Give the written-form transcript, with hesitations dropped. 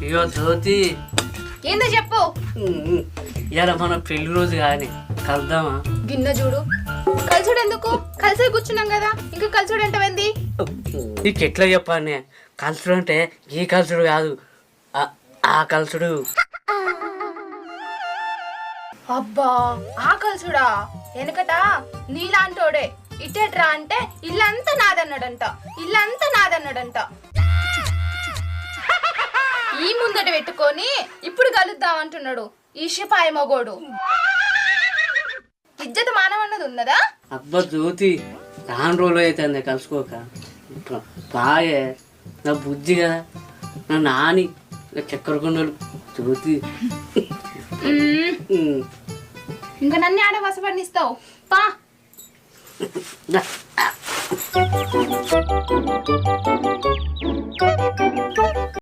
ఇగో జ్యోతి, ఏందో చెప్పు. ఇవాళ మన పెళ్లి రోజు కానీ కలుద్దామా? గిన్నె చూడు, కలిసుడు ఎందుకు? కలిసే కూర్చున్నాం కదా, ఇంకా కలిసుడు అంటే నీకు ఎట్లా చెప్పాను? కలుసుడు అంటే ఈ కలుసుడు కాదు, ఆ కలుసుడు. అబ్బా, ఆ కలిసుడా? వెనకట నీలాంటోడే ఇట్టేట్రా అంటే ఇల్లంతా నాదన్నాడంట, ఇల్లంతా నాదన్నాడంట. ఈ ముందట పెట్టుకొని ఇప్పుడు కలుద్దాం అంటున్నాడు ఈషపాయ మగోడు. ఇజ్జత మానవన్నది ఉన్నదా? అబ్బా జ్యోతి, రాను రోజులు అవుతుంది కలుసుకోక. బాయే నా బుద్ధి కదా, నా నాని చక్కెర కొండలు జ్యోతి. ఇంకా నన్ను ఆడ వసపడినిస్తావు పా.